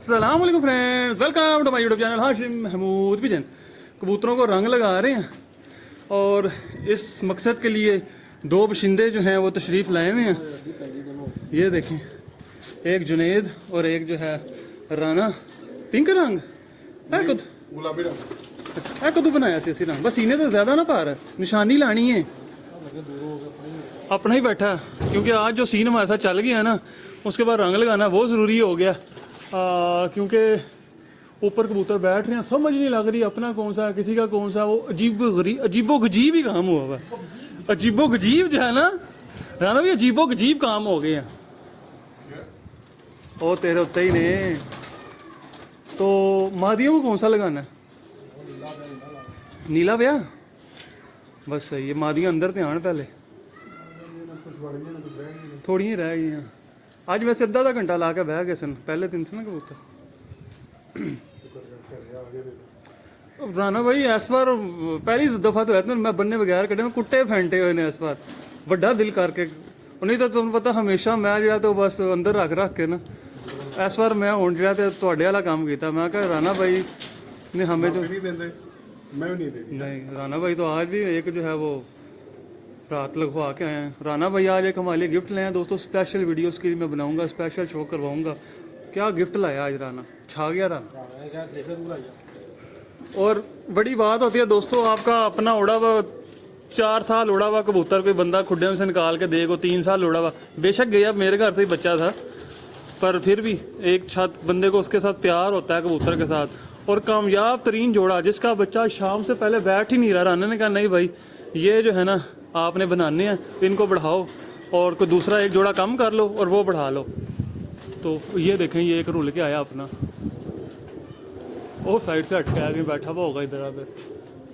अस्सलाम वालेकुम friends, welcome to my YouTube channel Hashim Mahmood pigeon. कबूतरों को रंग लगा रहे हैं और इस मकसद के लिए दो बशिंदे जो हैं वो तशरीफ़ लाए हुए हैं। ये देखें, एक जुनेद और एक जो है राना। पिंक रंग है खुद गुलाबी रंग है कदू बनाया सी रंग, बस इन्हें तो ज़्यादा ना पार निशानी लानी है। अपना ही बैठा है क्योंकि आज जो सीन हमारे साथ चल गया है ना, उसके बाद रंग लगाना बहुत ज़रूरी हो गया। क्योंकि ऊपर कबूतर बैठ रहे हैं, समझ नहीं लग रही अपना कौन सा किसी का कौन सा। वो अजीबो गजीब ही काम हुआ हुआ, अजीबो गजीब जो है ना राना भी, अजीबो गजीब काम हो गए हैं। ओ तेरे उत्ते ही ने तो मादियों को कौन सा लगाना है? नीला ब्याह बस सही है। मादियाँ अंदर ध्यान पहले थोड़ी ही रह गई हैं। आज वैसे अद्धा घंटा ला के बह गए सन, पहले दिन से ना कबूतर। राना भाई इस बार पहली दफा तो है मैं बनने बगैर कटे में कुट्टे फेंटे हुए ने इस बार बड़ा दिल करके। नहीं तो तुम्हें पता हमेशा मैं जो तो बस अंदर रख रख के ना, इस बार मैं हूँ जो थोड़े वाला काम किया। मैं कहा राना भाई ने हमें जो नहीं राना भाई तो आज भी एक जो है वो रात लगवा के आए हैं। राना भाई आज एक हमारे लिए गिफ्ट लाए हैं दोस्तों, स्पेशल वीडियो उसके लिए मैं बनाऊंगा, स्पेशल शो करवाऊंगा। क्या गिफ्ट लाया आज राना, छा गया राना। और बड़ी बात होती है दोस्तों, आपका अपना उड़ा हुआ 4 साल उड़ा हुआ कबूतर कोई बंदा खुड्डे में से निकाल के देखो, 3 साल उड़ा हुआ, बेशक गया मेरे घर से ही बच्चा था, पर फिर भी एक छत बंदे को उसके साथ प्यार होता है कबूतर के साथ। और कामयाब तरीन जोड़ा जिसका बच्चा शाम से पहले बैठ ही नहीं रहा। राना ने कहा नहीं भाई ये जो है ना आपने बनाने हैं, इनको बढ़ाओ और कोई दूसरा एक जोड़ा कम कर लो और वो बढ़ा लो। तो ये देखें, ये एक रुल के आया अपना, वो साइड से हटके आगे बैठा हुआ होगा इधर आगे।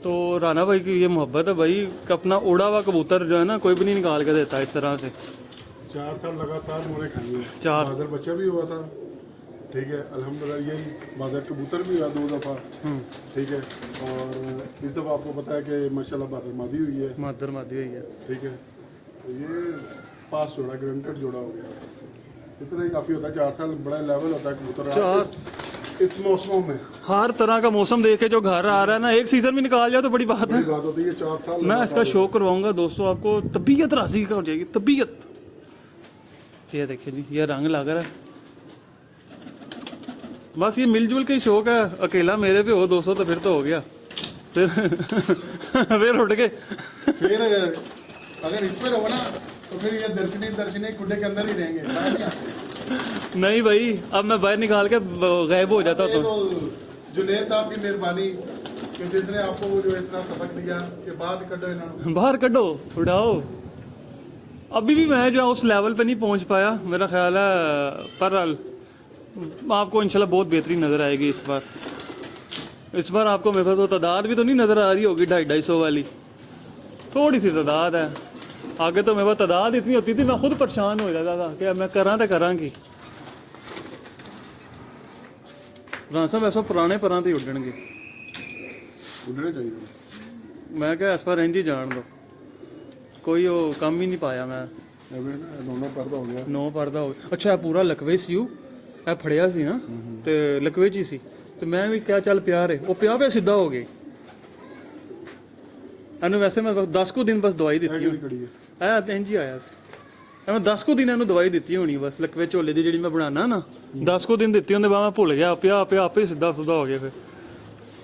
तो राना भाई की ये मोहब्बत है भाई, अपना उड़ा हुआ कबूतर जो है ना कोई भी नहीं निकाल के देता इस तरह से। 4 साल लगातार मोरे खाई है। 4 बादल बच्चा भी हुआ था, ठीक है अल्हम्दुलिल्लाह। यही बादल कबूतर भी हुआ 2 दफ़ा, ठीक है। और इस दफ़ा आपको पता है कि माशाल्लाह बादल मादी हुई है, मादर मादी हुई है, ठीक है। तो ये पास जोड़ा ग्रांटेड जोड़ा हो गया, इतना ही काफ़ी होता है। 4 साल बड़ा लेवल होता है कबूतर इस मौसमों में। हर तरह का मौसम देख के जो घर आ रहा है ना, एक सीजन भी निकाल जाए तो बड़ी बात है। बात होती है 4 साल मैं इसका शो करवाऊंगा दोस्तों, आपको तबीयत राजी का हो जाएगी तबीयत। ये देखिए जी, ये रंग लग रहा है। बस ये मिलजुल के शौक है, अकेला मेरे पे हो दोस्तों तो फिर तो हो गया, फिर फिर उठ के फिर अगर इस पर हो ना तो फिर ये दर्शनी खुड्डे के अंदर ही रहेंगे। नहीं भाई अब मैं बाहर निकाल के गायब हो जाता तो जुनेद साहब की मेहरबानी कि जिसने आपको जो इतना सबक दिया कि बाहर कढो, इन्होंने बाहर कढो उड़ाओ। अभी भी मैं जो उस लेवल पे नहीं पहुंच पाया मेरा ख्याल है, पर आपको इंशाल्लाह बहुत बेहतरीन नज़र आएगी इस बार। इस बार आपको मेरे पास तो तादाद भी तो नहीं नज़र आ रही होगी 250-250 वाली, थोड़ी सी तादाद है। आगे तो मेरे पास तादाद इतनी होती थी मैं खुद परेशान हो जाता था कि मैं करा तो करा की। रासा वैसा पुराने पर ही उड़नगे उड़ने चाहिए। मैं क्या इस बार इंज ही जान दो, कोई वो काम ही नहीं पाया मैं। दोनों पर्दा हो गया, 9 पर्दा हो गया। अच्छा पूरा लकवे सी ਇਹ ਫੜਿਆ ਸੀ ਨਾ ਤੇ ਲਕਵੇ ਚ ਸੀ ਤੇ ਮੈਂ ਵੀ ਕਿਹਾ ਚੱਲ ਪਿਆਰ ਹੈ, ਉਹ ਪਿਆ ਸਿੱਧਾ ਹੋ ਗਈ। ਇਹਨੂੰ ਵੈਸੇ ਮੈਂ 10 ਕੁ ਦਿਨ ਬਸ ਦਵਾਈ ਦਿੱਤੀ ਹੈ, ਇੰਜ ਹੀ ਆਇਆ ਸੀ। ਮੈਂ 10 ਕੁ ਦਿਨ ਇਹਨੂੰ ਦਵਾਈ ਦਿੱਤੀ ਹੋਣੀ ਬਸ, ਲਕਵੇ ਝੋਲੇ ਦੀ ਜਿਹੜੀ ਮੈਂ ਬਣਾਉਣਾ ਨਾ 10 ਕੁ ਦਿਨ ਦਿੱਤੀ, ਉਹਦੇ ਬਾਅਦ ਮੈਂ ਭੁੱਲ ਗਿਆ, ਪਿਆ ਆਪੇ ਸਿੱਧਾ ਹੋ ਗਿਆ। ਫਿਰ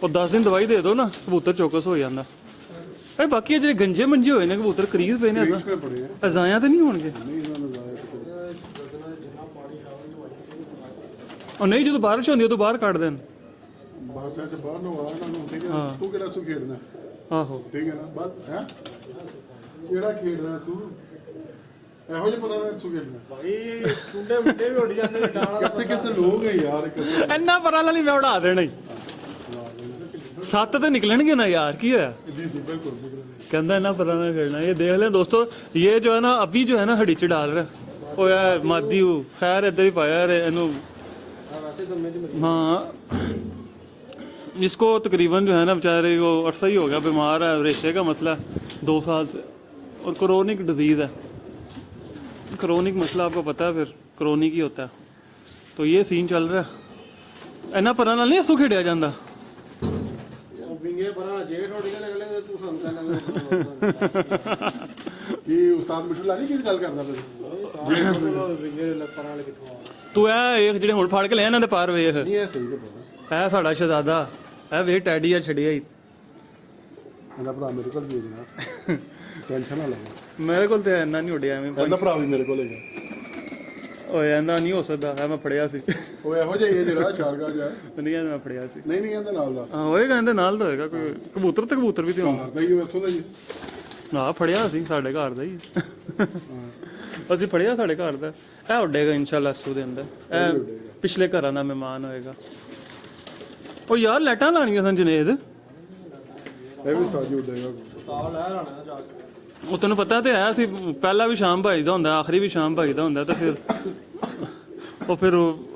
ਉਹ 10 ਦਿਨ ਦਵਾਈ ਦੇ ਦਿਓ ਨਾ ਕਬੂਤਰ ਚੌਕਸ ਹੋ ਜਾਂਦਾ। ਇਹ ਬਾਕੀ ਜਿਹੜੇ ਗੰਜੇ ਮੰਜੇ ਹੋਏ ਨੇ ਕਬੂਤਰ ਕਰੀਜ਼ ਪਏ ਨੇ, ਅਜ਼ਾਇਆ ਤਾਂ ਨਹੀਂ ਹੋਣਗੇ। ਉਹ ਨਹੀਂ ਜਦੋਂ ਬਾਰਿਸ਼ ਹੁੰਦੀ ਉਦੋਂ ਬਾਹਰ ਕੱਢ ਦੇਣ। ਬਾਹਰ ਨੂੰ ਆ ਇਹਨਾਂ ਨੂੰ, ਠੀਕ ਹੈ। ਤੂੰ ਕਿਹੜਾ ਸੂ ਖੇਡਣਾ? ਆਹੋ ਠੀਕ ਹੈ ਨਾ, ਬਸ ਹੈ ਕਿਹੜਾ ਖੇਡਣਾ ਸੂ, ਇਹੋ ਜਿਹੇ ਪਰਾਂ ਸੂ ਖੇਡਣਾ ਭਾਈ। ਟੁੰਡੇ ਮੁੰਡੇ ਵੀ ਉੱਡ ਜਾਂਦੇ ਨੇ ਡਾਲਾ, ਕਿਸੇ ਲੋਕ ਹੈ ਯਾਰ, ਇੰਨਾ ਪਰਾਂ ਵਾਲੀ ਮੈਂ ਉਡਾ ਦੇਣਾ ਹੀ। 7 ਤੇ ਨਿਕਲਣਗੇ ना यार, की है बिल्कुल कहता है ना पुराना खेलना। ये देख लें दोस्तों, ये जो है ना अभी जो है ना हड़ी च डाल रहा है ओ यार मादी खैर इधर ही पाया इनू। हाँ इसको तकरीबन जो है ना बेचारे को अरसा ही हो गया, बीमार है, रेशे का मसला 2 साल से, और क्रोनिक डिजीज़ है। क्रोनिक मसला आपको पता है फिर क्रोनिक ही होता है। तो ये सीन चल रहा है। ਇਹਨਾਂ ਪਰਾਂ ਨਾਲ ਨਹੀਂ ਅਸੂ ਖੇਡਿਆ ਜਾਂਦਾ। ਵਿੰਗੇ ਪਰਾਂ ਜੇ ਥੋੜੀ ਜਿਹੀ ਨਿਕਲੇ ਤੂੰ ਸੰਤਾ ਨਾਲ ਕੀ ਉਸਤਾਦ ਮਿੱਠੂ ਲਾਣੀ ਕੀ ਗੱਲ ਕਰਦਾ ਪਿਆ ਵਿੰਗੇ ਪਰਾਂ ਵਾਲੇ ਕਿੱਥੋਂ ਆ ਤੂੰ ਇਹ ਜਿਹੜੇ ਹੁਣ ਫੜ ਕੇ ਲੈ ਇਹਨਾਂ ਦੇ ਪਾਰ ਵੇਖ, ਨਹੀਂ ਇਹ ਸਹੀ ਤੇ ਇਹ ਸਾਡਾ ਸ਼ਹਜ਼ਾਦਾ, ਇਹ ਵੇਖ ਟੈਡੀ ਆ ਛੜਿਆ ਹੀ। ਇਹਦਾ ਭਰਾ ਮੇਰੇ ਕੋਲ ਵੀ ਹੈਗਾ, ਟੈਨਸ਼ਨ ਨਾ ਲੈ। ਮੇਰੇ ਕੋਲ ਤੇ ਇੰਨਾ ਨਹੀਂ ਉੱਡਿਆ ਐਵੇਂ। ਇਹਦਾ ਭਰਾ ਵੀ ਮੇਰੇ ਕੋਲ ਹੈਗਾ। ਓਏ ਇੰਨਾ ਨਹੀਂ ਹੋ ਸਕਦਾ, ਇਹ ਮੈਂ ਫੜਿਆ ਸੀ। ਉਹ ਇਹੋ ਜਿਹਾ ਹੀ ਹੈ ਜਿਹੜਾ ਸ਼ਾਰਗਾ ਜਿਹਾ। ਨਹੀਂ ਇਹ ਮੈਂ ਫੜਿਆ ਸੀ। ਨਹੀਂ ਨਹੀਂ ਇਹਦੇ ਨਾਲ ਦਾ ਹਾਂ ਹੋਏਗਾ, ਇਹਦੇ ਨਾਲ ਦਾ ਹੋਏਗਾ ਕੋਈ। ਕਬੂਤਰ ਤੇ ਕਬੂਤਰ ਵੀ ਤੇ ਹੋਣ। ਘਰ ਦਾ ਹੀ ਉਹ ਇੱਥੋਂ ਦਾ ਹੀ। ਨਾ ਫੜਿਆ ਸੀ ਸਾਡੇ ਘਰ ਦਾ ਹੀ। ਅਸੀਂ ਫੜਿਆ ਸਾਡੇ ਘਰ ਦਾ। ਇਹ ਉੱਡੇਗਾ ਇਨਸ਼ਾਅੱਲਾ ਅਸੂ ਦੇ ਅੰਦਰ। ਇਹ ਪਿਛਲੇ ਘਰਾਂ ਦਾ ਮਹਿਮਾਨ ਹੋਏਗਾ। ਉਹ ਯਾਰ ਲਾਈਟਾਂ ਲਾਣੀਆਂ ਸਨ ਜਨੇਦ। ਇਹ ਵੀ ਸਾਜੀ ਉੱਡੇਗਾ। ਤਾਲ ਲੈ ਰਾਣਾ ਜਾ ਕੇ ਉਹ ਤੈਨੂੰ ਪਤਾ ਤੇ ਹੈ, ਅਸੀਂ ਪਹਿਲਾਂ ਵੀ ਸ਼ਾਮ ਭਾਈ ਦਾ ਹੁੰਦਾ, ਆਖਰੀ ਵੀ ਸ਼ਾਮ ਭਾਈ ਦਾ ਹੁੰਦਾ, ਤੇ ਫਿਰ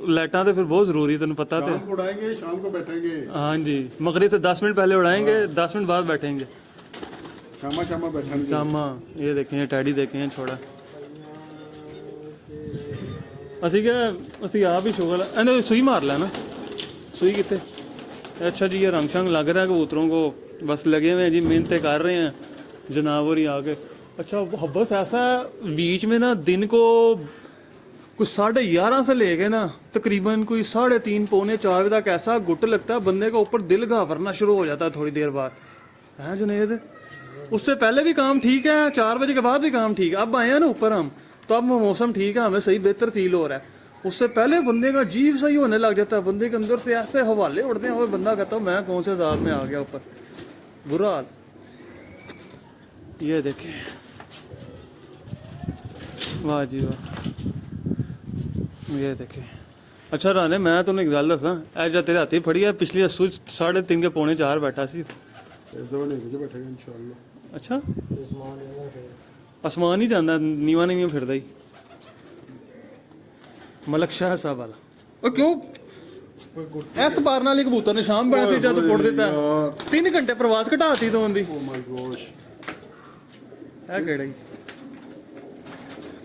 लाइटां तो फिर बहुत जरूरी, तेन पता तो। शाम को उड़ाएंगे, शाम को बैठेंगे। हाँ जी, मगरिब से 10 मिनट पहले उड़ाएंगे, 10 मिनट बाद बैठेंगे। शामा शामा बैठेंगे। शामा ये देखें, टैडी देखें छोड़ा। ਅਸੀਂ ਆਪ ਹੀ ਸ਼ੁਗਲ ਇਹਨੇ ਸੂਈ मार लेना। सुई कितने? अच्छा जी, ये रंग शंग लग रहा है कबूतरों को, बस लगे हुए हैं जी, मेहनतें कर रहे हैं जनावर ही आके। अच्छा बस ऐसा बीच में ना दिन को कुछ 11:30 से लेके ना तकरीबन कोई 3:30 पौने 4 बजे तक ऐसा गुट लगता है, बंदे का ऊपर दिल घबराना शुरू हो जाता है थोड़ी देर बाद, है जुनेद? उससे पहले भी काम ठीक है, 4 बजे के बाद भी काम ठीक है। अब आए हैं ना ऊपर हम, तो अब मौसम ठीक है, हमें सही बेहतर फील हो रहा है। उससे पहले बंदे का जीव सही होने लग जाता है, बंदे के अंदर से ऐसे हवाले उड़ते हैं और बंदा कहता है मैं कौन से अजाब में आ गया ऊपर, बुरा हाल। ये देखें, वाह जी वाह, ये देखें। अच्छा राने, मैं तुम्हें एक गल दसा, ऐ तेरे हाथी फड़ी है, पिछली अस्सू 3:30 के पौने 4 बैठा सी। अच्छा आसमान ही जाता, नीवा नीवा फिरदा ही। मलक शाह साहब वाला और क्यों इस बार नाल कबूतर ने शाम बड़ा सी जब उड़ देता है, 3 घंटे प्रवास घटाती तो उनकी। ओ माय गॉश, है केड़ा ही।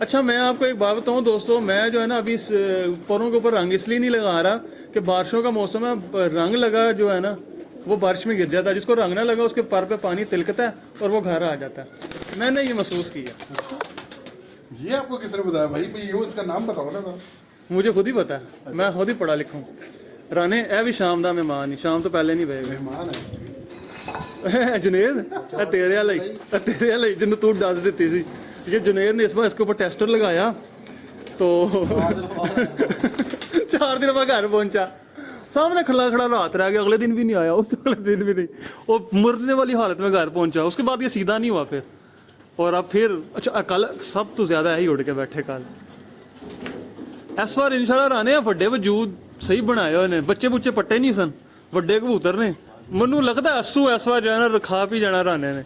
अच्छा मैं आपको एक बात बताऊं दोस्तों, मैं जो है ना अभी परों के ऊपर रंग इसलिए नहीं लगा रहा कि बारिशों का मौसम है, रंग लगा जो है ना वो बारिश में गिर जाता है, जिसको रंग ना लगा उसके पर पे पानी तिलकता है और वो घर आ जाता है। मैंने ये महसूस किया। ये आपको किसने बताया भाई? ये उसका नाम बताओ ना। मुझे खुद ही पता है, मैं खुद ही पढ़ा लिखा हूँ। राने ए भी शाम का मेहमान ही, शाम तो पहले नहीं बहेगा। मेहमान है जुनेद, तेरे वाले जिन्होंने तू दस दी सी, ये जुनेद ने इस बार इसके ऊपर टेस्टर लगाया तो 4 दिन बाद घर पहुंचा, सामने खड़ा खड़ा रात रह गया, अगले दिन भी नहीं आया, उस अगले दिन भी नहीं, वो मरने वाली हालत में घर पहुंचा। उसके बाद ये सीधा नहीं हुआ फिर, और अब फिर अच्छा कल सब तो ज्यादा ही उड़ के बैठे कल। इस बार इंशाल्लाह राने वड्डे वजूद सही बनाए हुए ने, बच्चे बुच्चे पट्टे नहीं सन, वड्डे कबूतर ने। मैनू लगता है अस्सू इस बार जो है ना खा पी जाना राने ने।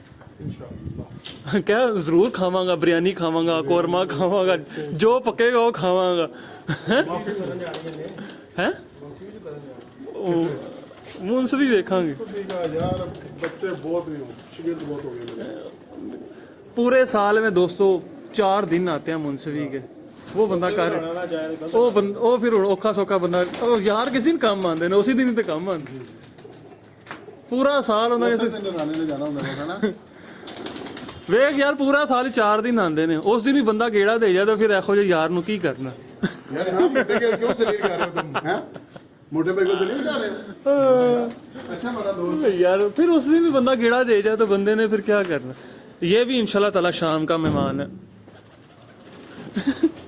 क्या जरूर खावांगा, बिरयानी खावांगा, कोरमा खावांगा, जो पकेगा वो खावांगा। हैं मुंसफी देखांगे यार, बच्चे बहुत नहीं हो, शिगिर्द बहुत हो गए। पूरे साल में दोस्तों 4 दिन आते हैं मुंसफी के, वो बंदा कर वो फिर औखा सौखा बंदा यार किसी ने काम आंदे ने, उसी दिन ही तो काम आंदे। पूरा साल उन्होंने वेख यार पूरा साल 4 दिन आंदे ने, उस दिन ही बंदा गेड़ा दे जाए तो फिर एहो जे यार नू की करना। यार ना मोटे के क्यों जलील कर रहे हो तुम? हैं मोटे भाई को जलील कर रहे हो? अच्छा मेरा दोस्त यार, फिर उस दिन भी बंदा गेड़ा दे जाए तो बंदे ने फिर क्या करना। ये भी इंशाल्लाह ताला शाम का मेहमान है।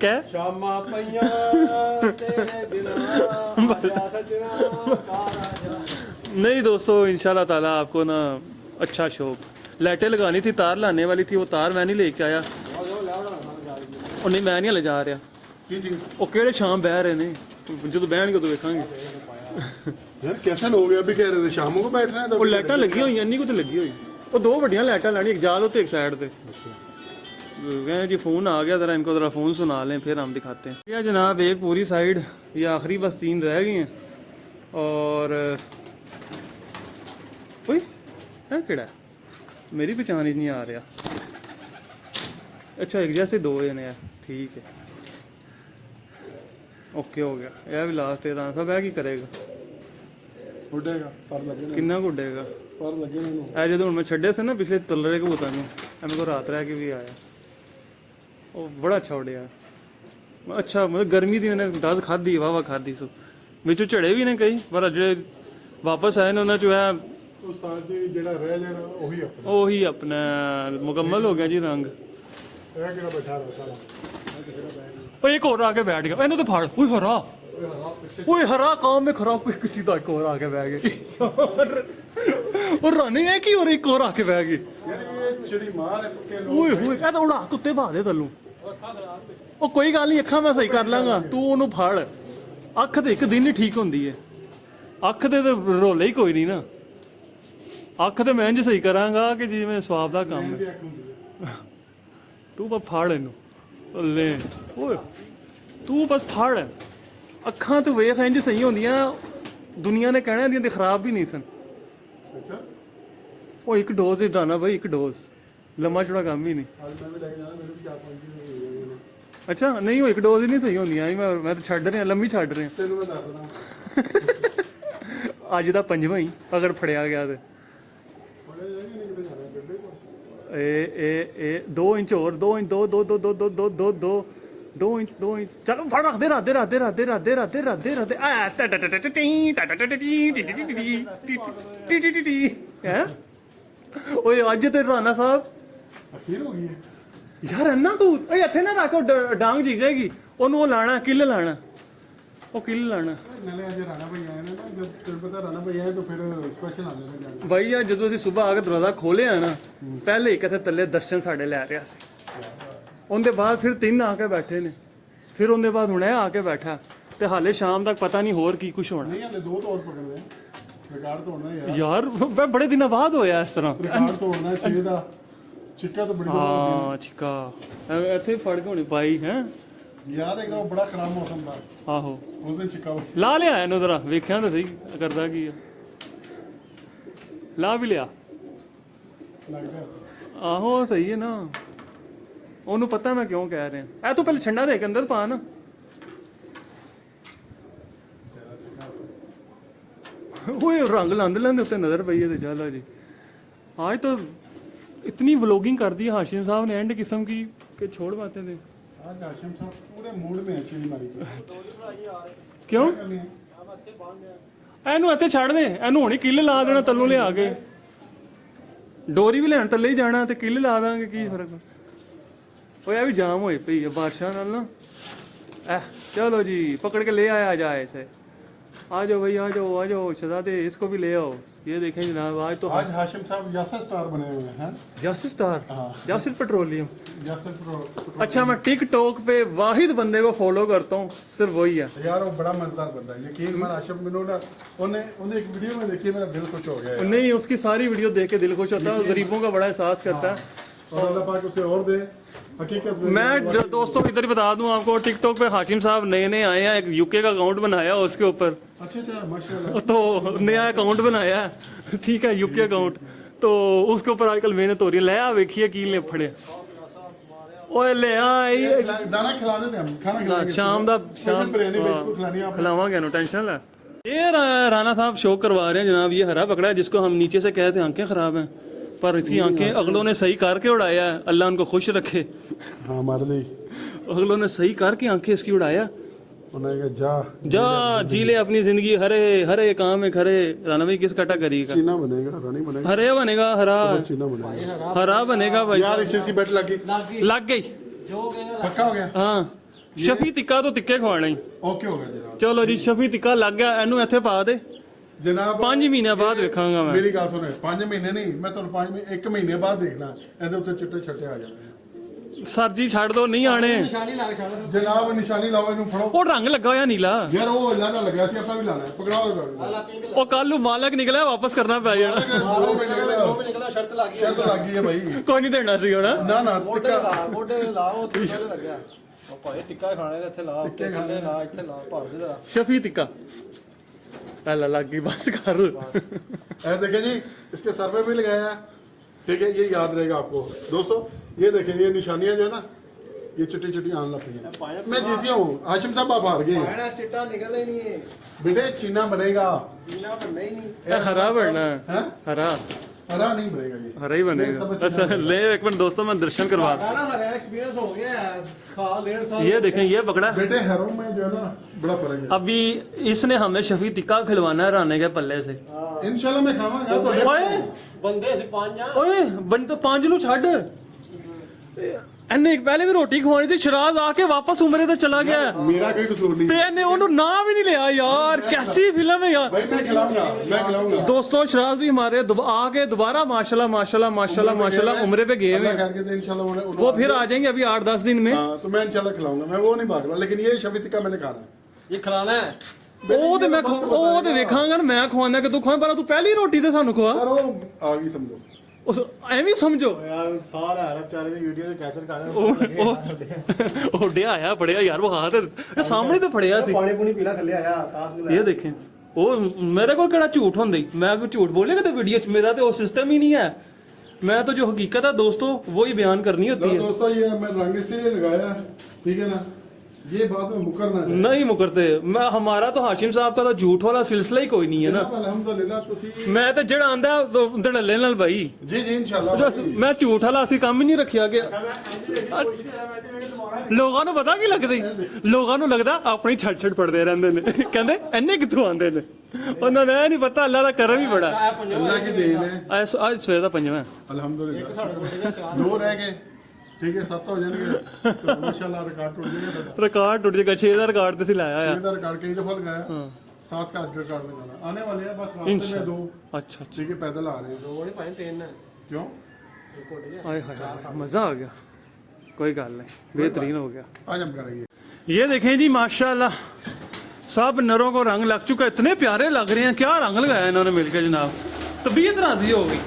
क्या शामा पैया तेरे बिना आजा सजना काराजा। नहीं दोस्तों, इंशाल्लाह ताला आपको ना अच्छा शौक। लाइटें लगानी थी, तार लाने वाली थी, वो तार मैं नहीं लेके आया। और नहीं मैं नहीं ले जा रहा, वो केड़े शाम बह रहे ने, जो बहनगे तो देखेंगे। यार कैसे लोग अभी कह रहे थे शाम को बैठना है, तो वो लाइटां लगी हुई इन्नी को तो लगी हुई, वो 2 बड़ियां लाइटां लानी, एक जाल होते एक साइड पे। जी फ़ोन आ गया, ज़रा इनको ज़रा फ़ोन सुना लें फिर हम दिखाते हैं। या जनाब एक पूरी साइड, ये आखिरी बस 3 रह गई हैं। और कोई है केड़ा मेरी पहचान ही नहीं आ रहा। अच्छा एक जैसे 2 जने हैं, ठीक है ओके हो गया। यह भी लास्ट है, सब है की करेगा। ਉੱਡੇਗਾ ਪਰ ਲੱਗੇ ਨੇ ਕਿੰਨਾ ਕੁ ਉੱਡੇਗਾ ਪਰ ਲੱਗੇ ਨੇ ਇਹਨੂੰ। ਐ ਜਦੋਂ ਹੁਣ ਮੈਂ ਛੱਡਿਆ ਸੀ ਨਾ ਪਿਛਲੇ ਤਲਰੇ ਕਬੂਤਰਾਂ ਨੂੰ ਐਵੇਂ ਕੋ ਰਾਤ ਰਹਿ ਕੇ ਵੀ ਆਇਆ ਉਹ ਬੜਾ ਅੱਛਾ ਉੱਡਿਆ ਅੱਛਾ ਮਤਲਬ ਗਰਮੀ ਦੀ ਉਹਨੇ ਦਸ ਖਾਧੀ ਵਾਹ ਖਾਧੀ ਸੋ ਵਿੱਚੋਂ ਝੜੇ ਵੀ ਨੇ ਕਈ ਪਰ ਜਿਹੜੇ ਵਾਪਸ ਆਏ ਨੇ ਉਹਨਾਂ ਚੋਂ ਹੈ ਉਹ ਸਾਡੀ ਜਿਹੜਾ ਰਹਿ ਜਾਣਾ ਉਹੀ ਆਪਣਾ। ਉਹੀ ਆਪਣਾ ਮੁਕੰਮਲ ਹੋ ਗਿਆ ਜੀ ਰੰਗ ਇਹ ਕਿਹੜਾ ਬੈਠਾ ਰਹਾ ਸਾਲਾ ਕਿਸੇ ਦਾ ਬੈਠ ਓਏ ਇੱਕ ਹੋਰ ਆ ਕੇ ਬੈਠ ਗਿਆ ਇਹਨੂੰ ਤਾਂ ਫੜ ਓਏ ਹਰਾ ਓਏ ਹਰਾ काम में खराब कोई किसी ਦਾ ਇੱਕ ਹੋਰ ਆ ਕੇ ਬਹਿ ਗਿਆ और रानी है कि और एक और आके बह गई ਯਾਰ ਇਹ ਚਿੜੀ ਮਾਰ ਹੈ ਪੱਕੇ ਲੋਕ ਓਏ ਹੋਏ ਇਹ ਤਾਂ ਉਡਾ ਕੁੱਤੇ ਭਾ ਦੇ ਤੈਨੂੰ ਉਹ ਕੋਈ ਗੱਲ ਨਹੀਂ ਅੱਖਾਂ ਮੈਂ ਸਹੀ ਕਰ ਲਾਂਗਾ ਤੂੰ ਉਹਨੂੰ ਫੜ ਅੱਖ ਤੇ ਇੱਕ ਦਿਨ ਹੀ ਠੀਕ ਹੁੰਦੀ ਹੈ ਅੱਖ ਤੇ ਤਾਂ ਰੋਲੇ ਹੀ ਕੋਈ ਨਹੀਂ ਨਾ ਅੱਖ ਤੇ ਮੈਂ ਇੰਜ ਸਹੀ ਕਰਾਂਗਾ ਕਿ ਜਿਵੇਂ ਸਵਾਬ ਦਾ ਕੰਮ ਹੈ ਦੀ ਅੱਖ ਹੁੰਦੀ ਹੈ। ਤੂੰ ਬਸ ਫੜ ਇਹਨੂੰ ਲੈ ਓਏ ਤੂੰ ਬਸ ਫੜ ਅੱਖਾਂ ਤੋਂ ਵੇਖ ਇੰਜ ਸਹੀ ਹੁੰਦੀਆਂ ਦੁਨੀਆ ਨੇ ਕਹਿਣਾ ਇਹਦੀਆਂ ਤੇ ਖਰਾਬ ਵੀ ਨਹੀਂ ਸਨ ਅੱਛਾ ਉਹ ਇੱਕ ਡੋਜ਼ ਹੀ ਡਾਣਾ ਬਈ ਇੱਕ ਡੋਜ਼ ਲੰਮਾ ਚੌੜਾ ਕੰਮ ਹੀ ਨਹੀਂ ਅੱਜ ਮੈਂ ਵੀ ਲੈ ਕੇ ਜਾਣਾ ਮੈਨੂੰ ਵੀ 4-5 ਦਿਨ ਹੋ ਗਏ ਅੱਛਾ ਨਹੀਂ ਉਹ ਇੱਕ ਡੋਜ਼ ਹੀ ਨਹੀਂ ਸਹੀ ਹੁੰਦੀਆਂ ਮੈਂ ਤਾਂ ਛੱਡ ਰਿਹਾ ਲੰਮੀ ਛੱਡ ਰਿਹਾ ਤੈਨੂੰ ਮੈਂ ਦੱਸਦਾ ਅੱਜ ਦਾ ਪੰਜਵਾਂ ਹੀ ਅਗਰ ਫੜਿਆ ਗਿਆ ਤੇ ਬੜੇ ਜਗ੍ਹਾ ਨਹੀਂ ਕਿਤੇ ਜਾਣਾ ਬੇਬੇ ਕੋਲ ਇਹ 2 ਇੰਚ ਹੋਰ 2 ਇੰਚ 2 ਇੰਚ ਚਲੋ ਫੜ ਰੱਖਦੇ ਆ ਹੈ ਓਏ ਅੱਜ ਤੇ ਰਾਣਾ ਸਾਹਿਬ ਅਖੀਰ ਹੋ ਗਈ ਹੈ ਯਾਰ ਇੰਨਾ ਕੁ ਓਏ ਇੱਥੇ ਨਾ ਰੱਖੋ ਡਾਂਗ ਜਿਗ ਜਾਏਗੀ ਉਹਨੂੰ ਉਹ ਲਾਣਾ ਕਿੱਲ ਲਾਣਾ ਉਹ ਕਿੱਲ ਲਾਣਾ ਨਾਲੇ ਅੱਜ ਰਾਣਾ ਭਾਈ ਆਏ ਨੇ ਨਾ ਜਦ ਤੈਨੂੰ ਪਤਾ ਰਾਣਾ ਭਾਈ ਆਏ ਤਾਂ ਫਿਰ ਸਪੈਸ਼ਲ ਆਉਂਦੇ ਨੇ ਜਾਣੇ ਬਾਈ ਆ ਜਦੋਂ ਅਸੀਂ ਸਵੇਰ ਆ ਕੇ ਦਰਵਾਜ਼ਾ ਖੋਲਿਆ ਨਾ ਪਹਿਲੇ ਹੀ ਕਿਤੇ ਥੱਲੇ ਦਰਸ਼ਨ ਸਾਡੇ ਲੈ ਰਿਹਾ ਸੀ ਉਹਦੇ ਬਾਅਦ ਫਿਰ 3 ਆ ਕੇ ਬੈਠੇ ਨੇ ਫਿਰ ਉਹਦੇ ਬਾਅਦ ਹੁਣ ਇਹ ਆ ਕੇ ਬੈਠਾ ਤੇ ਹਾਲੇ ਸ਼ਾਮ ਤੱਕ ਪਤਾ ਨਹੀਂ ਹੋਰ ਕੀ ਕੁਝ ਹੋਣਾ ਨਹੀਂ ਹਲੇ 2 ਤੌਰ ਪਕੜਦੇ ਆ ਰਿਕਾਰਡ ਤੋੜਨਾ ਯਾਰ ਯਾਰ ਬੜੇ ਦਿਨਾਂ ਬਾਅਦ ਹੋਇਆ ਇਸ ਤਰ੍ਹਾਂ ਰਿਕਾਰਡ ਤੋੜਨਾ 6 ਦਾ ਚਿੱਕਾ ਤਾਂ ਬੜੀ ਹਾਂ ਚਿਕਾ ਇੱਥੇ ਫੜ ਕੇ ਹੋਣੀ ਪਾਈ ਹੈ ਯਾਦ ਹੈਗਾ ਉਹ ਬੜਾ ਖਰਾਬ ਮੌਸਮ ਦਾ ਆਹੋ ਉਸ ਦਿਨ ਚਿੱਕਾ ਲਾ ਲਿਆ ਇਹਨੂੰ ਜ਼ਰਾ ਵੇਖਿਆ ਤਾਂ ਸਹੀ ਕਰਦਾ ਕੀ ਆ ਲਾ ਵੀ ਲਿਆ ਲੱਗ ਗਿਆ ਆਹੋ ਸਹੀ ਹੈ ਨਾ ਉਹਨੂੰ ਪਤਾ ਮੈਂ ਕਿਉਂ ਕਹਿ ਰਿਹਾ ਇਹ ਤੂੰ ਪਹਿਲੇ ਛੰਡਾ ਦੇ ਕੇ ਅੰਦਰ ਪਾ ਨਾ ओए रंग लांदे लांदे उत्ते नजर पई है तो चलो जी आज तो इतनी व्लॉगिंग कर दी हाशिम साहब ने एंड किस्म की कि छोड़ पाते थे आज हाशिम साहब पूरे मूड में है चिड़ी मारी के क्यों करनी है ਇਹਨੂੰ ਇੱਥੇ ਛੱਡ ਦੇ ਇਹਨੂੰ ਹੁਣੀ ਕਿੱਲ ਲਾ ਦੇਣਾ ਤੱਲੋਂ ਲਿਆ ਕੇ ਡੋਰੀ ਵੀ ਲੈਣ ਥੱਲੇ ਹੀ ਜਾਣਾ ਤੇ ਕਿੱਲ ਲਾ ਦਾਂਗੇ ਕੀ ਫਰਕ ਓਏ ਇਹ ਵੀ ਜਾਮ ਹੋਏ ਪਈ ਹੈ ਬਾਰਿਸ਼ਾਂ ਨਾਲ ਨਾ चलो जी पकड़ के ले आया जाए इसे आ जाओ भाई आ जाओ शहजादे इसको भी ले आओ ये देखें जनाब आज तो आज हाशिम साहब यासर स्टार बने हुए हैं Yasir star Yasir petroleum Yasir pro अच्छा मैं टिकटॉक पे वाहिद बंदे को फॉलो करता हूँ सिर्फ वही है यार वो बड़ा मजेदार बंदा है यकीन मान आशिफ मैंने ना उन्हें एक वीडियो में देखी मेरा दिल कुछ हो गया यार। नहीं उसकी सारी वीडियो देख के दिल खुश होता है गरीबों का बड़ा एहसास करता है और अल्लाह पाक उसे और दे हकीकत में मैं दोस्तों इधर ही बता दूं आपको टिकटॉक पे हाशिम साहब नए आए हैं एक यूके का अकाउंट बनाया उसके ऊपर अच्छा माशाल्लाह तो नया अकाउंट बनाया है ठीक है यूके अकाउंट तो उसके ऊपर आजकल मेहनत हो रही है ले आ वेखिए की ले फड़े ओए ले आई दाना खिलाने दे हम खाना खिलाएंगे शाम दा स्पेशल बिरयानी बेच को खिलानी है आप खिलावांगे नो टेंशन ले ये राणा साहब शो करवा रहे हैं जनाब ये हरा पकड़ा है जिसको हम नीचे से कहते हैं आंखें खराब हैं पर इसकी आंखें अगलों ने सही करके उड़ाया है अल्लाह उनको खुश रखे हाँ हमारे लिए अगलों ने सही करके आंखें इसकी उड़ाया उन्हें जा जा जी ले अपनी जिंदगी हरे हरे काम में खरे राणा भाई किस कटा करेगा चीना बनेगा रानी बनेगा हरे बनेगा हरा चीना बनेगा हरा बनेगा भाई यार इस चीज की बेट लगी लग गई पक्का हो गया हाँ शफी टिक्का तो टिक्के खवाना ही ओके हो गया जनाब चलो जी शफी टिक्का लग गया ਇਹਨੂੰ ਇੱਥੇ ਪਾ ਦੇ जनाब 5 ਮਹੀਨੇ ਬਾਅਦ ਵੇਖਾਂਗਾ ਮੈਂ मेरी गल सुनो 5 महीने नहीं मैं ਤੁਹਾਨੂੰ 5 महीने 1 महीने बाद देखना ਇਹਦੇ ਉੱਤੇ ਚਿੱਟੇ ਛੱਟੇ ਆ ਜਾਣੇ ਸਰ ਜੀ ਛੱਡ ਦੋ ਨਹੀਂ ਆਣੇ ਜਨਾਬ ਨਿਸ਼ਾਨੀ ਲਾਓ ਇਹਨੂੰ ਫੜੋ ਉਹ ਰੰਗ ਲੱਗਾ ਹੋਇਆ ਨੀਲਾ ਯਾਰ ਉਹ ਅੱਲਾ ਦਾ ਲੱਗਿਆ ਸੀ ਆਪਾਂ ਵੀ ਲਾਣਾ ਪਕੜਾਓ ਇਹਨੂੰ ਉਹ ਕੱਲ ਨੂੰ ਮਾਲਕ ਨਿਕਲਿਆ ਵਾਪਸ ਕਰਨਾ ਪੈ ਜਾਣਾ ਨਿਕਲਾ ਸ਼ਰਤ ਲੱਗ ਗਈ ਸ਼ਰਤ ਲੱਗ ਗਈ ਹੈ ਭਾਈ ਕੋਈ ਨਹੀਂ ਦੇਣਾ ਸੀ ਹੁਣ ਨਾ ਮੋਢੇ ਟਿੱਕਾ ਲਾ ਮੋਢੇ ਲਾਓ ਤੇ ਲੱਗਿਆ ਉਹ ਭਾਈ ਟਿੱਕਾ ਖਾਣੇ ਦੇ ਇੱਥੇ ਲਾ ਉੱਤੇ ਥੱਲੇ ਲਾ ਇੱਥੇ ਲਾ ਭਰ ਦੇ ਜਰਾ शफी टिक्का पहला लग गई बस कर ऐसे देखें जी इसके सर पे भी लगाया है ठीक है ये याद रहेगा आपको दोस्तों ये देखें ये निशानियां जो है ना ये चिट्टी चिट्टी आने लग पई है। मैं जीती हूँ हाशिम साहब आप हार गए पाया स्टिटा निकल ही नहीं है बेटे चीना बनेगा जीना बनना ही नहीं ये हरा बनना है हैं हरा हरा नहीं बनेगा ये हरा ही बनेगा। अच्छा ले एक मिनट दोस्तों मैं दर्शन करवा ना हमारा एक्सपीरियंस हो गया है साल 1.5 साल ये देखें ये पकड़ा है। बेटे हरों में जो है ना बड़ा फर्क है। अभी इसने हमें शफी टिक्का खिलवाना है राने के पल्ले से। इंशाल्लाह मैं खावांगा तो ओए ਬੰਦੇ ਸੀ ਪੰਜ ਆ ਓਏ ਬਣ ਤਾਂ ਪੰਜ ਨੂੰ ਛੱਡ ਇਹਨੇ ਇੱਕ ਪਹਿਲੇ ਵੀ ਰੋਟੀ ਖਵਾਉਣੀ ਸੀ ਸ਼ਰਾਜ਼ ਆ ਕੇ ਵਾਪਸ ਉਮਰੇ ਤੇ ਚਲਾ ਗਿਆ मेरा कोई कसूर नहीं ਤੇ ਇਹਨੇ ਉਹਨੂੰ ਨਾਂ ਵੀ ਨਹੀਂ ਲਿਆ ਯਾਰ ਕੈਸੀ ਫਿਲਮ ਹੈ ਯਾਰ। भाई मैं खिलाऊंगा दोस्तों शराज भी हमारे आके दोबारा माशाल्लाह उम्रे पे गए हुए अल्लाह हैं। करके तो इंशाल्लाह वो फिर आ जाएंगे अभी 8-10 दिन में। हाँ तो मैं इंशाल्लाह खिलाऊंगा मैं वो नहीं भाग रहा लेकिन ये शफी टिक्का मैंने खाना है। ਇਹ ਖਿਲਾਣਾ ਹੈ ਉਹ ਤੇ ਮੈਂ ਉਹ ਤੇ ਵੇਖਾਂਗਾ ਨਾ ਮੈਂ ਖਵਾਉਂਦਾ ਕਿ ਤੂੰ ਖਵਾ ਪਰ ਤੂੰ ਪਹਿਲੀ ਰੋਟੀ ਤੇ ਸਾਨੂੰ ਖਵਾ सर वो आ गई समझो ਉਸ ਐਵੇਂ ਸਮਝੋ ਯਾਰ ਸਾਰਾ ਹੈ ਵਿਚਾਰੇ ਦੀ ਵੀਡੀਓ ਤੇ ਕੈਪਚਰ ਕਰ ਉਹ ਡਿਆ ਆਇਆ ਫੜਿਆ ਯਾਰ ਉਹ ਹੱਥ ਇਹ ਸਾਹਮਣੇ ਤੇ ਫੜਿਆ ਸੀ। ਪਾਣੀ ਪੂਣੀ ਪੀਲਾ ਥੱਲੇ ਆਇਆ ਸਾਫ ਨਹੀਂ ਇਹ ਦੇਖੇ ਉਹ ਮੇਰੇ ਕੋਲ ਕਿਹੜਾ ਝੂਠ ਹੁੰਦਾ ਈ ਮੈਂ ਕੋਈ ਝੂਠ बोलेगा तो वीडियो ਚ मेरा तो वो सिस्टम ही नहीं है। मैं तो जो हकीकत है दोस्तों वही बयान करनी होती है। दोस्तों ये मैं रंग इसलिए लगाया ठीक है ना ये बात में मुकरना है नहीं मुकरते मैं हमारा तो हाशिम साहब का तो झूठ वाला सिलसिला ही कोई नहीं है ना। अल्हम्दुलिल्लाह ਤੁਸੀਂ मैं तो जड़ा आंदा धड़ल्ले नाल भाई जी जी इंशाल्लाह मैं झूठ वाला ਅਸੀਂ ਕੰਮ ਹੀ ਨਹੀਂ ਰੱਖਿਆ ਕਿ ਲੋਕਾਂ ਨੂੰ ਪਤਾ ਕੀ ਲੱਗਦਾ ਲੋਕਾਂ ਨੂੰ ਲੱਗਦਾ ਆਪਣੀ ਛੱਡ ਪੜਦੇ ਰਹਿੰਦੇ ਨੇ ਕਹਿੰਦੇ ਇੰਨੇ ਕਿੱਥੋਂ ਆਉਂਦੇ ਨੇ ਉਹਨਾਂ ਨੂੰ ਇਹ ਨਹੀਂ ਪਤਾ ਅੱਲਾ ਦਾ ਕਰਮ ਹੀ ਬੜਾ अल्लाह की देन है ਅੱਜ ਸਵੇਰ ਦਾ ਪੰਜਵਾਂ अल्हम्दुलिल्लाह दो रह गए ठीक है 7 हो जाएंगे तो माशाल्लाह रिकॉर्ड टूट जाएगा ਰਿਕਾਰਡ ਟੁੱਟ ਜਾਏਗਾ 6 ਦਾ ਰਿਕਾर्ड ਤੇ ਸੀ ਲਾਇਆ ਆ। इधर रिकॉर्ड कई दफा लगाया 7 का रिकॉर्ड लगाना आने वाले हैं बस रास्ते में 2 ਅੱਛਾ ठीक है पैदल आ रहे हैं ਦੋ ਨਹੀਂ ਭਾਵੇਂ ਤਿੰਨ क्यों ਹਾਏ ਹਾਏ ਹਾਏ ਮਜ਼ਾ ਆ ਗਿਆ कोई गल नहीं बेहतरीन हो गया। आज हम करेंगे ये देखें जी माशाल्लाह सब नरों को रंग लग चुका है इतने प्यारे लग रहे हैं क्या रंग लगाया इन्होंने मिलकर जनाब तबीयत राजी हो गई।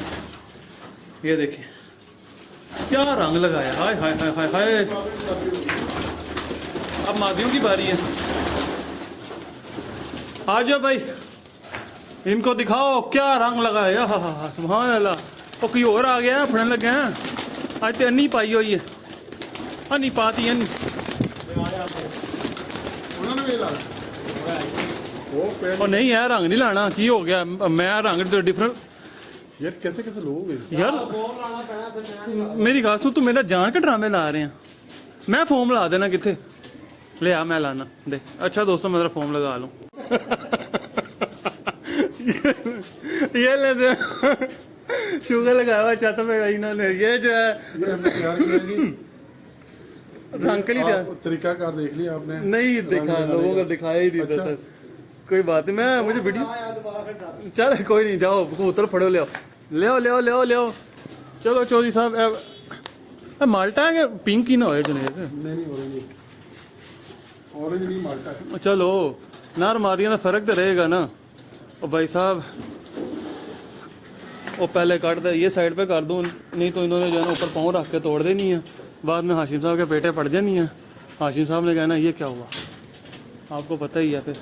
ये देखें क्या रंग लगाया हाय हाय हाय हाय हाय। अब मादियों की बारी है आ जाओ भाई इनको दिखाओ क्या रंग लगाया हा सुभान अल्लाह। वो कोई और आ गया फड़न लगे हैं आज तो अन्नी पाई हुई है अन्नी पाती अन्नी उन्होंने भी ला वो पेड़ और नहीं है रंग नहीं लाना की हो गया मैं रंग तो डिफरेंट यार कैसे कैसे लोग हैं यार ਫੋਨ ਲਾਣਾ ਪੈਣਾ ਫਿਰ ਮੈਂ मेरी गल सुन तू मेरा जान के ड्रामे ला रहे हैं मैं फोम ला देना किथे ले आ मैं लाना देख। अच्छा दोस्तों मैं तेरा फोम लगा लूं ये ले दे शुगर लगाया हुआ छत पे इन्होंने ये जो है ये हमने तैयार किया जी रंग के लिए दिया। आप तरीकाकार देख लिया आपने नहीं देखा लोगों को दिखाया ही नहीं था अच्छा। सर कोई बात नहीं मैं मुझे वीडियो ਆਇਆ ਦੁਬਾਰਾ ਫਿਰ ਦੱਸ चल कोई नहीं जाओ कबूतर फड़ो ले आओ चलो चौधरी साहब ए माल्टा है कि पिंक ही ना होए जुनेद नहीं ऑरेंज नहीं माल्टा चलो नार मादियां का फर्क तो रहेगा ना। और भाई साहब वो पहले काट दे ये साइड पे कर दूँ नहीं तो इन्होंने जो है ना ऊपर पाँव रख के तोड़ देनी है बाद में हाशिम साहब के पेटे पड़ जानी है। हाशिम साहब ने कहना ये क्या हुआ आपको पता ही है फिर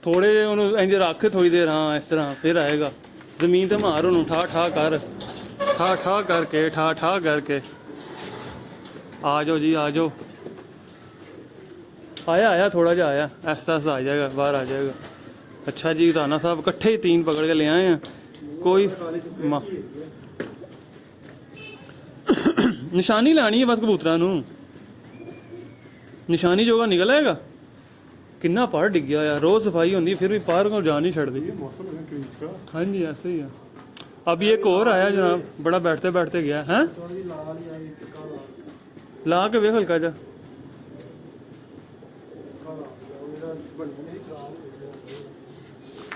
थोड़े उन्होंने इंज रख थोड़ी देर हाँ इस तरह फिर आएगा जमीन ते मार उन्होंने ठा करके आ जाओ जी आ जाओ आया थोड़ा जा आया ऐसा आ जाएगा बाहर आ जाएगा। अच्छा जी राना साहब इकट्ठे ही 3 पकड़ के ले आए हैं कोई निशानी लानी है बस कबूतरां नूं निशानी जोगा निकल आएगा किन्ना पार डिग गया यार रोज सफाई होती फिर भी पार को जान नहीं छड़ती। ये मौसम है क्रीज का हाँ जी ऐसे ही है। अभी एक और आया जनाब बड़ा बैठते बैठते गया है ਥੋੜੀ ਲਾਲ ਹੀ ਆਈ ਟਿੱਕਾ ਲਾ ला के वे हल्का जा ਮੇਰਾ ਬਣਦੀ ਨਹੀਂ ਖਰਾਬ ਹੋ ਗਿਆ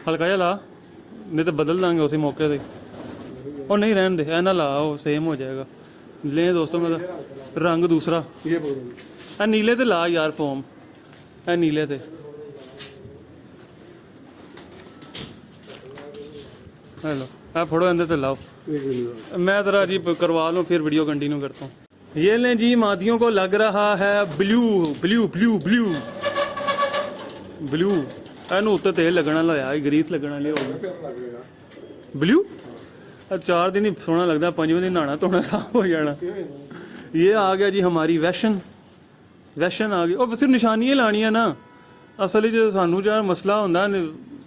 हल्का जा ला नहीं तो बदल देंगे उसी मौके से और नहीं रहने दे ऐ ना ला वो सेम हो जाएगा। ले दोस्तों मतलब रंग दूसरा ये बोल ए नीले ते ला यार फोम ए नीले ते हेलो ए फोड़ो अंदर ते लाओ एक मिनट मैं तेरा जी करवा लूँ फिर वीडियो कंटिन्यू करता हूँ। ये लें जी मादियों को लग रहा है blue blue blue blue blue Inu उत्ते तेल लगना लाया ग्रीस लगना लिया होगा प्यारा लग रहा ब्लू 4 दिन ही सोहना लगता 5वें दिन नहाना धोना साफ हो जाना ये आ गया जी हमारी वैशन आ गई। ਉਹ ਸਿਰਫ ਨਿਸ਼ਾਨੀਆਂ ਲਾਣੀਆਂ ਨਾ, ਅਸਲ ਵਿੱਚ ਸਾਨੂੰ ਜਿਹੜਾ ਮਸਲਾ ਹੁੰਦਾ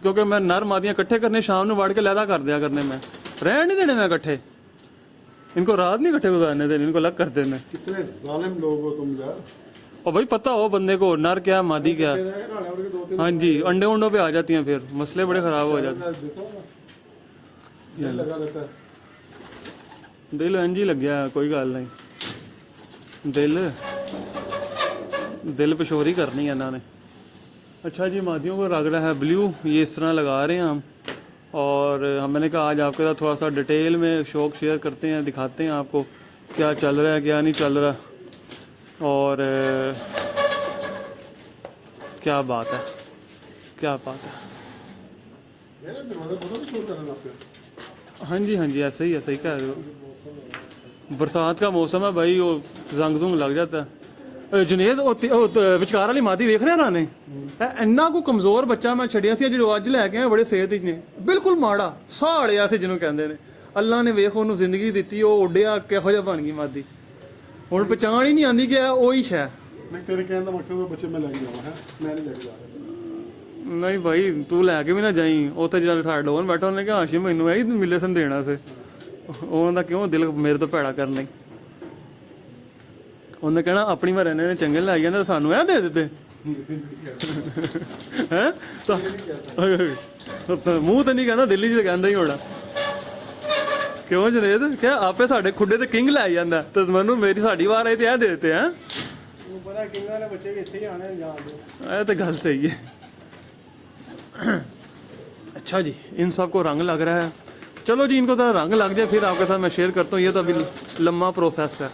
ਕਿਉਂਕਿ ਮੈਂ ਨਰ ਮਾਦੀਆਂ ਇਕੱਠੇ ਕਰਨੇ, ਸ਼ਾਮ ਨੂੰ ਵੜ ਕੇ ਲੈਦਾ ਕਰ ਦਿਆ ਕਰਨੇ, मैं रहन नहीं देने मैं इकट्ठे, इनको रात नहीं इकट्ठे गुजारने देने, इनको अलग कर देने। कितने जालिम लोग हो तुम यार। और भाई पता हो बंदे को नर क्या मादी क्या। हाँ जी, अंडे उंडों पे आ जाती हैं, फिर मसले बड़े ख़राब हो जाते हैं। लगा रहता है दिल इंज ही लग गया, कोई गल नहीं, दिल पेशोरी करनी है इन्होंने। अच्छा जी, मादियों को रग रहा है ब्लू, ये इस तरह लगा रहे हैं हम, और मैंने कहा आज आपके साथ थोड़ा सा डिटेल में शौक शेयर करते हैं, दिखाते हैं आपको क्या चल रहा है क्या नहीं चल रहा, और क्या बात है, क्या बात है। हाँ जी हाँ जी, ऐसे ही कह रहे हो। बरसात का मौसम है भाई, वो जंग जुंग लग जाता है। जुनेद विचकार वाली मादी वेख रहे राने, इन्ना को कमजोर बच्चा मैं छड़िया सी जो अज लैके आए, बड़े सेहत ने बिल्कुल माड़ा साड़िया से जिन्होंने कहते हैं। अल्लाह ने वेख उन्होंने जिंदगी दी, वो उड्डिया किहो जिहा बन गई मादी, हुण पहचान ही नहीं आती कि ओही शै। नहीं तेरे कहने का मकसद है बच्चे मैं लेके जाऊँ है, मैं नहीं लेके जा रहा। नहीं भाई तू लैके भी ना जाई, उत्थे जो साढ़े डोन बैठा उन्हें कहा हाशिम मैनू यही मिलेसन देना से, उन्होंने क्यों दिल मेरे तो भैड़ा करना ही। उन्हें कहना अपनी मैं रहने ने चंगे लाई जाते, सानू ऐ दे देते हैं। मूँह तो नहीं कहना, दिल्ली च कहता ही होना। क्यों जुनेद, क्या आपे साढ़े खुडे ते किंग लाई जाता, तो मैनू मेरी साड़ी वार आई तो ऐ दे देते हैं। पता किंगा ने बच्चे भी इत्थे ही आने जान दो, ये तो गल सही है। अच्छा जी, इन सब को रंग लग रहा है, चलो जी इनको तो रंग लग जाए फिर आपके साथ मैं शेयर करता हूँ। ये तो अभी लम्बा प्रोसेस है।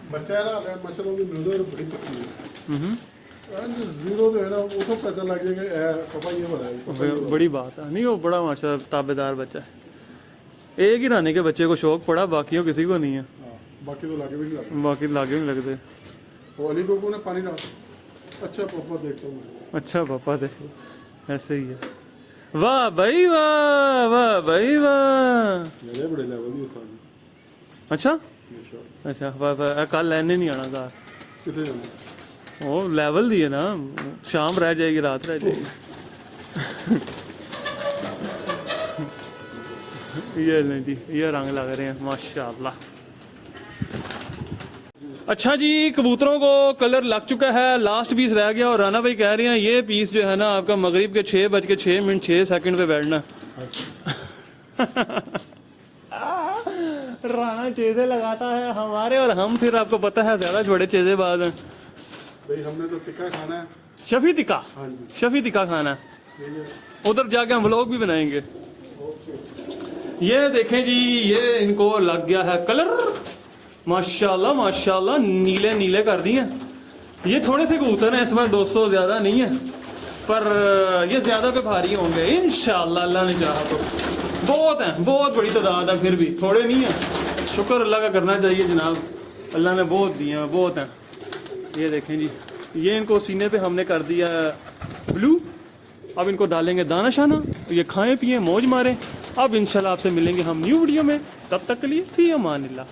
बच्चा है ना माशाल्लाह की मिलदो और बड़ी पतली है। जीरो तो है ना, वो तो पता लग जाएगा पापा ये बड़ा है। बड़ी बात है, नहीं वो बड़ा माशाल्लाह ताबेदार बच्चा है। एक ही रानी के बच्चे को शौक पड़ा, बाकी किसी को नहीं है। बाकी तो लागे भी नहीं लगते, बाकी लागे नहीं लगते। वो अली को ने पानी डाल, अच्छा पापा देखता हूँ। अच्छा पापा देखो ऐसे ही है। वाह भाई वाह, वाह भाई वाह, मेरे बड़े लेवल दी सारी। अच्छा अच्छा, वाह कल लेने नहीं आना घर, कितने जाना वो लेवल दी है ना, शाम रह जाएगी रात रह जाएगी। ये नहीं जी, ये रंग लग रहे हैं माशाल्लाह। अच्छा जी, कबूतरों को कलर लग चुका है, लास्ट पीस रह गया, और राना भाई कह रहे हैं ये पीस जो है ना आपका मगरिब के 6:06 पे बैठना। राना चेज़े लगाता है हमारे, और हम फिर आपको पता है ज्यादा छोटे चेज़ेबाज हैं भाई। हमने तो टिक्का खाना है, शफी टिक्का, हाँ जी शफी टिक्का खाना है, उधर जाके हम व्लॉग भी बनाएंगे। ये देखें जी, ये इनको लग गया है कलर माशाल्लाह माशाल्लाह, नीले नीले कर दिए। ये थोड़े से कबूतर हैं इस बार, 200 ज़्यादा नहीं है, पर ये ज़्यादा पे भारी होंगे इंशाल्लाह, अल्लाह ने चाहा तो। बहुत हैं, बहुत बड़ी तादाद है, फिर भी थोड़े नहीं है। शुक्र अल्लाह का करना चाहिए जनाब, अल्लाह ने बहुत दिए हैं, बहुत हैं। ये देखें जी, ये इनको सीने पे हमने कर दिया ब्लू। अब इनको डालेंगे दाना शाना, तो ये खाएं पिएं मौज मारें। अब इंशाल्लाह आपसे मिलेंगे हम न्यू वीडियो में, तब तक के लिए फी अमानिल्लाह।